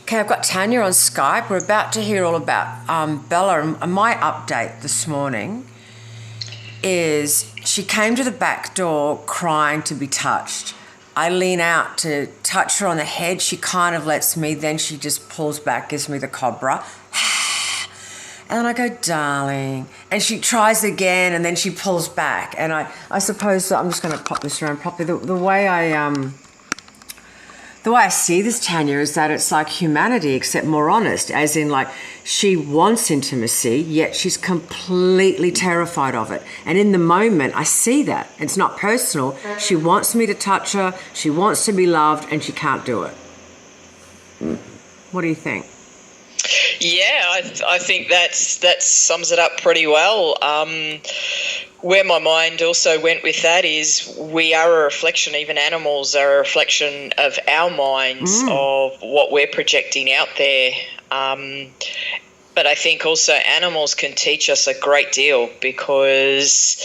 Okay, I've got Tanya on Skype. We're about to hear all about Bella. And my update this morning is she came to the back door crying to be touched. I lean out to touch her on the head. She kind of lets me. Then she just pulls back, gives me the cobra. And then I go, darling. And she tries again, and then she pulls back. And I suppose I'm just going to pop this around properly. The way I see this, Tanya, is that it's like humanity, except more honest, as in like she wants intimacy, yet she's completely terrified of it. And in the moment, I see that. It's not personal. She wants me to touch her. She wants to be loved, and she can't do it. What do you think? Yeah, I think that sums it up pretty well. Where my mind also went with that is we are a reflection, even animals are a reflection of our minds, of what we're projecting out there. But I think also animals can teach us a great deal because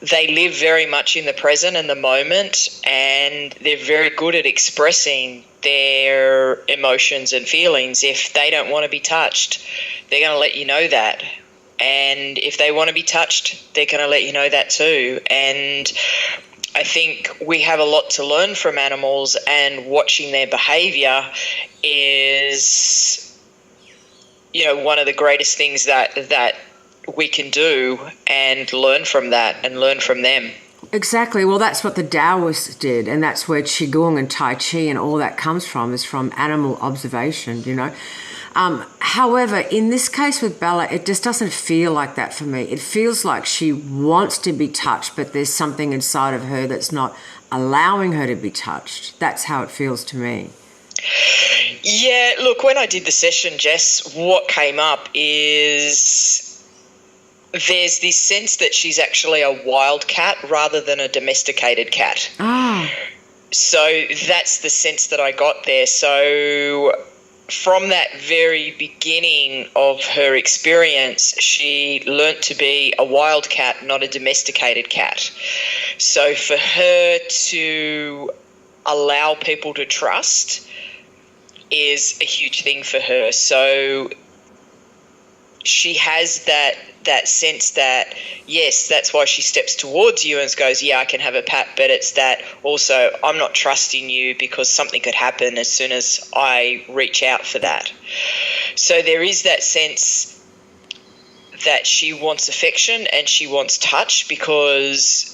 they live very much in the present and the moment, and they're very good at expressing their emotions and feelings. If they don't want to be touched, they're going to let you know that. And if they want to be touched, they're going to let you know that too. And I think we have a lot to learn from animals, and watching their behaviour is, one of the greatest things that we can do, and learn from that and learn from them. Exactly. Well, that's what the Taoists did, and that's where Qigong and Tai Chi and all that comes from, is from animal observation, However, in this case with Bella, it just doesn't feel like that for me. It feels like she wants to be touched, but there's something inside of her that's not allowing her to be touched. That's how it feels to me. Yeah, look, when I did the session, Jess, what came up is there's this sense that she's actually a wild cat rather than a domesticated cat. Ah. So that's the sense that I got there. So from that very beginning of her experience, she learnt to be a wild cat, not a domesticated cat. So for her to allow people to trust is a huge thing for her. So she has that sense that, yes, that's why she steps towards you and goes, yeah, I can have a pat, but it's that also I'm not trusting you because something could happen as soon as I reach out for that. So there is that sense that she wants affection and she wants touch, because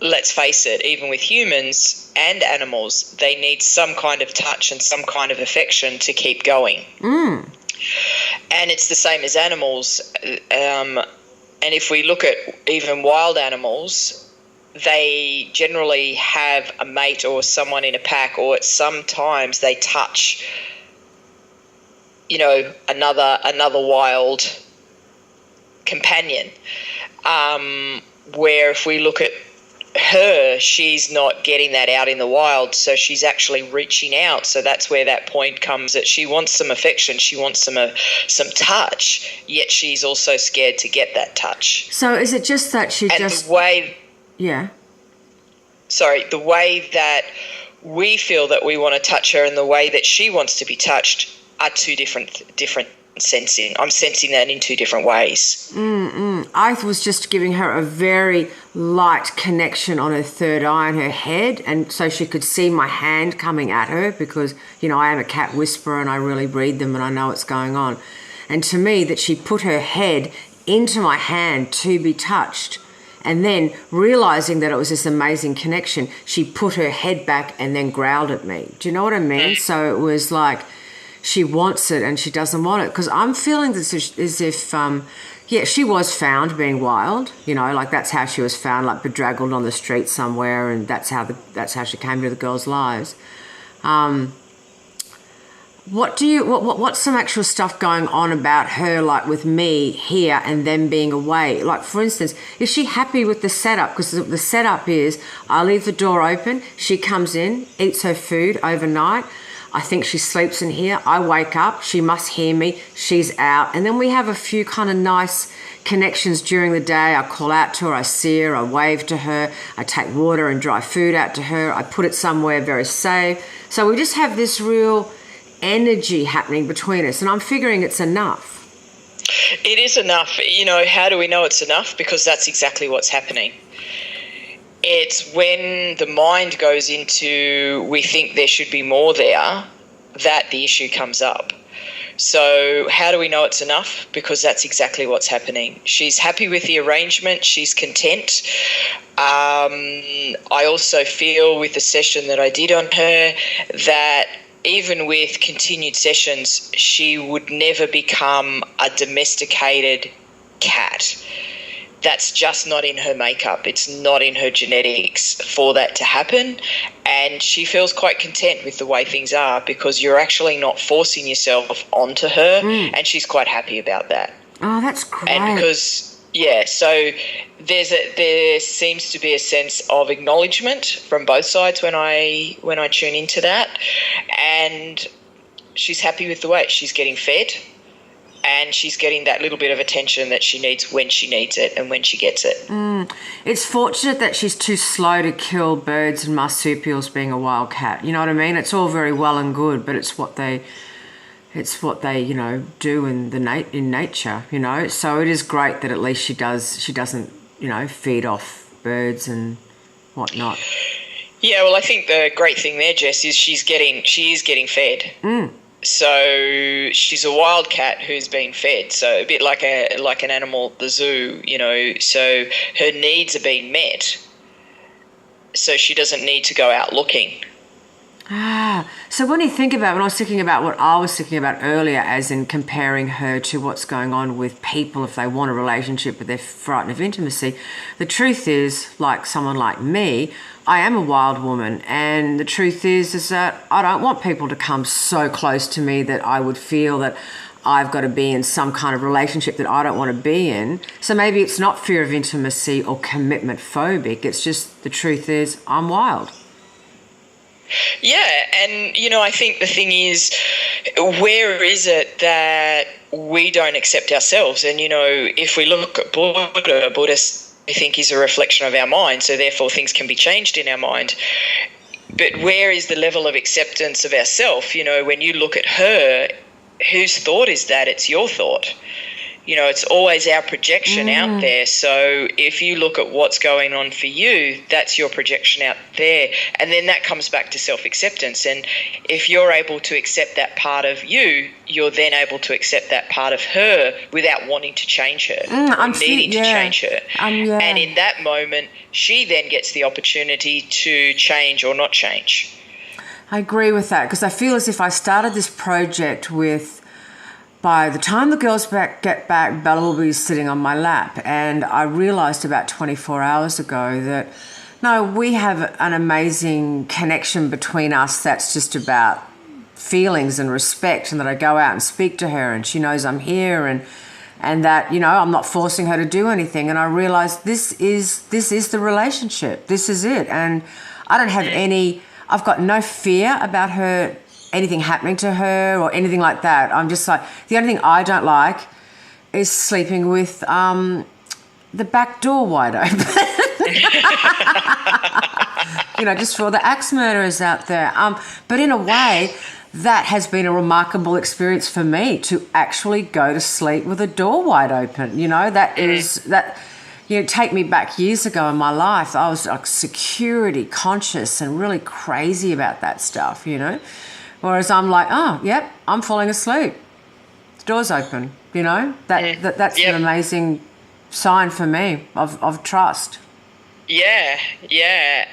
let's face it, even with humans and animals, they need some kind of touch and some kind of affection to keep going. And it's the same as animals. And if we look at even wild animals, they generally have a mate or someone in a pack, or sometimes they touch, another wild companion. Where if we look at her, she's not getting that out in the wild, so she's actually reaching out. So that's where that point comes, that she wants some affection, she wants some touch, yet she's also scared to get that touch. So is it just that the way that we feel that we want to touch her and the way that she wants to be touched are two different sensing. I'm sensing that in two different ways. I was just giving her a very light connection on her third eye and her head, and so she could see my hand coming at her, because I am a cat whisperer and I really read them and I know what's going on. And to me, that she put her head into my hand to be touched, and then realizing that it was this amazing connection, she put her head back and then growled at me. Do you know what I mean? So it was like she wants it and she doesn't want it, because I'm feeling this as if she was found being wild, like that's how she was found, like bedraggled on the street somewhere, and that's how she came into the girls' lives. What's some actual stuff going on about her, like with me here and them being away? Like, for instance, is she happy with the setup? Because the setup is I leave the door open, she comes in, eats her food overnight. I think she sleeps in here. I wake up, she must hear me, she's out. And then we have a few kind of nice connections during the day. I call out to her, I see her, I wave to her, I take water and dry food out to her, I put it somewhere very safe. So we just have this real energy happening between us, and I'm figuring it's enough. It is enough. How do we know it's enough? Because that's exactly what's happening. It's when the mind goes into, we think there should be more there, that the issue comes up. So how do we know it's enough? Because that's exactly what's happening. She's happy with the arrangement. She's content. I also feel with the session that I did on her that even with continued sessions, she would never become a domesticated cat. That's just not in her makeup. It's not in her genetics for that to happen. And she feels quite content with the way things are because you're actually not forcing yourself onto her. And she's quite happy about that. Oh, that's great. And because, so there seems to be a sense of acknowledgement from both sides when I tune into that. And she's happy with the way she's getting fed. And she's getting that little bit of attention that she needs when she needs it and when she gets it. It's fortunate that she's too slow to kill birds and marsupials being a wild cat. You know what I mean? It's all very well and good, but it's what they do in nature, So it is great that at least she doesn't, feed off birds and whatnot. Yeah, well, I think the great thing there, Jess, is she is getting fed. So she's a wild cat who's been fed. So a bit like an animal at the zoo, So her needs are being met. So she doesn't need to go out looking. So when I was thinking about what I was thinking about earlier, as in comparing her to what's going on with people if they want a relationship but they're frightened of intimacy, the truth is, like someone like me, I am a wild woman, and the truth is that I don't want people to come so close to me that I would feel that I've got to be in some kind of relationship that I don't want to be in. So maybe it's not fear of intimacy or commitment phobic. It's just the truth is I'm wild. Yeah, and I think the thing is, where is it that we don't accept ourselves? And if we look at Buddha, I think is a reflection of our mind, so therefore things can be changed in our mind. But where is the level of acceptance of ourself? When you look at her, whose thought is that? It's your thought. It's always our projection out there. So if you look at what's going on for you, that's your projection out there. And then that comes back to self-acceptance. And if you're able to accept that part of you, you're then able to accept that part of her without wanting to change her, needing to change her. And in that moment, she then gets the opportunity to change or not change. I agree with that, because I feel as if I started this project with, by the time the girls get back, Bella will be sitting on my lap. And I realised about 24 hours ago that, no, we have an amazing connection between us that's just about feelings and respect, and that I go out and speak to her and she knows I'm here, and that, I'm not forcing her to do anything. And I realised this is the relationship. This is it. And I don't have I've got no fear about her, anything happening to her or anything like that. I'm just like, the only thing I don't like is sleeping with the back door wide open. Just for all the axe murderers out there. But in a way, that has been a remarkable experience for me, to actually go to sleep with a door wide open. Take me back years ago in my life. I was like security conscious and really crazy about that stuff, Whereas I'm like, oh, yep, I'm falling asleep. The door's open, That's an amazing sign for me of trust. Yeah.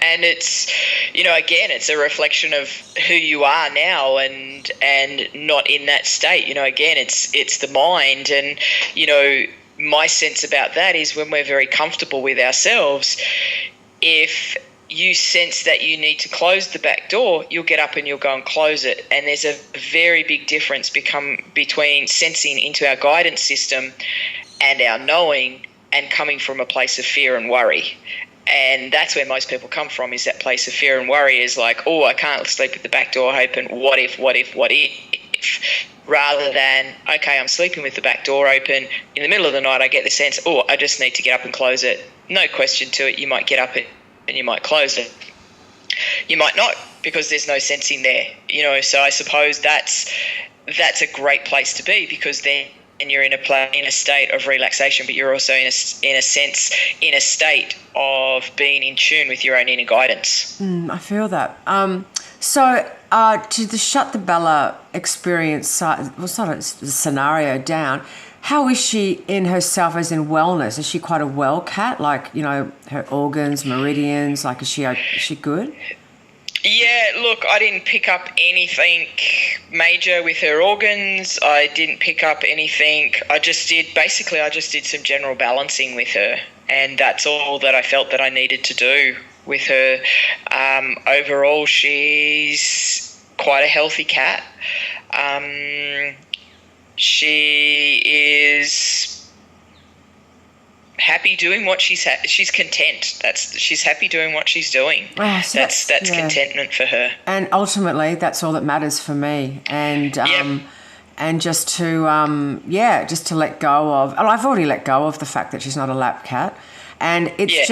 And it's, again, it's a reflection of who you are now and not in that state. Again, it's the mind. And, my sense about that is when we're very comfortable with ourselves, if you sense that you need to close the back door, you'll get up and you'll go and close it. And there's a very big difference between sensing into our guidance system and our knowing, and coming from a place of fear and worry. And that's where most people come from, is that place of fear and worry, is like, oh, I can't sleep with the back door open. What if? Rather than, okay, I'm sleeping with the back door open. In the middle of the night, I get the sense, oh, I just need to get up and close it. No question to it. You might get up and you might close it. you might not, because there's no sensing there, so I suppose that's a great place to be, because then you're in a state of relaxation, but you're also in a state of being in tune with your own inner guidance. I feel that. So to shut the Bella experience, sort of scenario down, how is she in herself as in wellness? Is she quite a well cat? Like, her organs, meridians, like is she good? Yeah, look, I didn't pick up anything major with her organs. I didn't pick up anything. I just did some general balancing with her, and that's all that I felt that I needed to do with her. Overall, she's quite a healthy cat. She is happy doing what she's content. She's happy doing what she's doing. Oh, so that's contentment for her. And ultimately, that's all that matters for me. And and just to let go of. And I've already let go of the fact that she's not a lap cat, and it's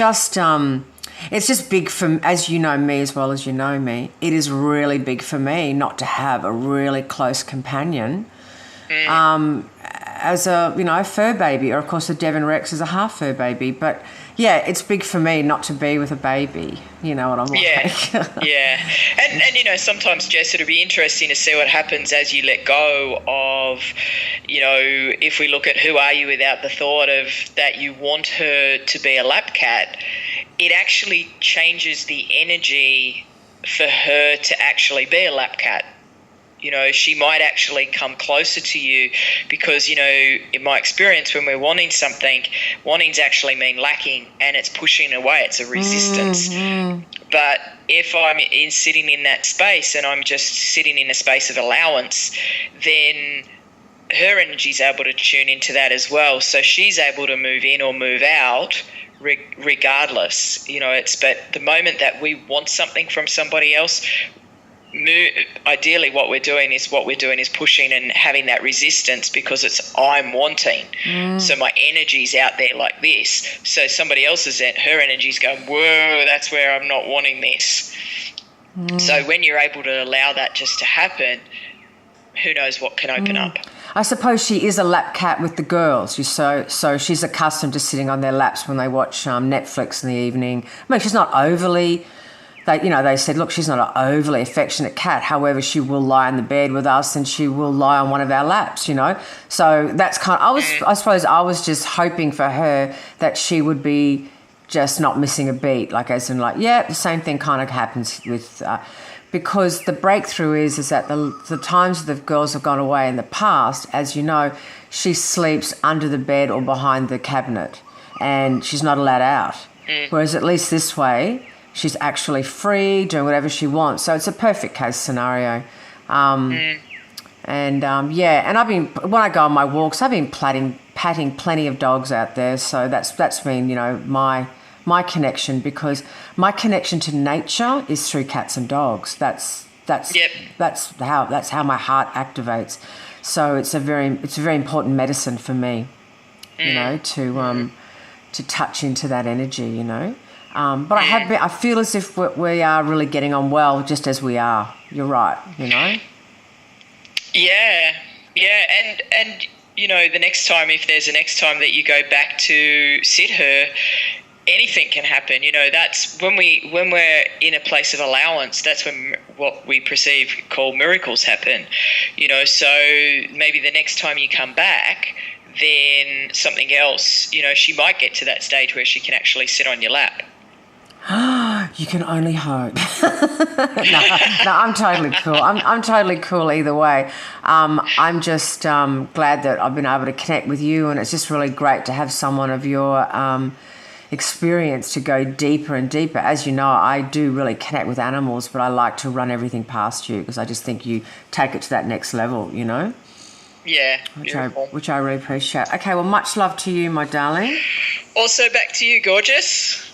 just big for, as you know me as well as you know me. It is really big for me not to have a really close companion. As a fur baby, or of course a Devon Rex is a half fur baby, but it's big for me not to be with a baby. You know what I'm like? And sometimes, Jess, it'll be interesting to see what happens as you let go of, if we look at who are you without the thought of that you want her to be a lap cat, it actually changes the energy for her to actually be a lap cat. She might actually come closer to you because, in my experience, when we're wanting something, wanting's actually mean lacking, and it's pushing away. It's a resistance. Mm-hmm. But if I'm sitting in that space and I'm just sitting in a space of allowance, then her energy's able to tune into that as well. So she's able to move in or move out regardless. But the moment that we want something from somebody else, ideally what we're doing is pushing and having that resistance, because it's I'm wanting. So my energy's out there like this, so somebody else's her energy's going, whoa, that's where I'm not wanting this. So when you're able to allow that just to happen, who knows what can open up. I suppose she is a lap cat with the girls. So she's accustomed to sitting on their laps when they watch Netflix in the evening. I mean, she's not overly. They said, look, she's not an overly affectionate cat. However, she will lie in the bed with us and she will lie on one of our laps, So that's I suppose I was just hoping for her that she would be just not missing a beat. Like, as in, the same thing kind of happens with, because the breakthrough is that the times the girls have gone away in the past, as you know, she sleeps under the bed or behind the cabinet and she's not allowed out. Whereas at least this way, she's actually free, doing whatever she wants. So it's a perfect case scenario. And I've been, when I go on my walks, I've been patting plenty of dogs out there. So that's been, my connection, because my connection to nature is through cats and dogs. That's how my heart activates. So it's a very important medicine for me, to touch into that energy, But I feel as if we are really getting on well, just as we are. You're right, Yeah, and the next time, if there's a next time that you go back to sit her, anything can happen. That's when we're in a place of allowance. That's when what we call miracles happen. So maybe the next time you come back, then something else. She might get to that stage where she can actually sit on your lap. You can only hope. No, I'm totally cool. I'm totally cool either way. I'm just glad that I've been able to connect with you, and it's just really great to have someone of your experience to go deeper and deeper. As you know, I do really connect with animals, but I like to run everything past you because I just think you take it to that next level, Yeah, which I really appreciate. Okay, well, much love to you, my darling. Also back to you, gorgeous.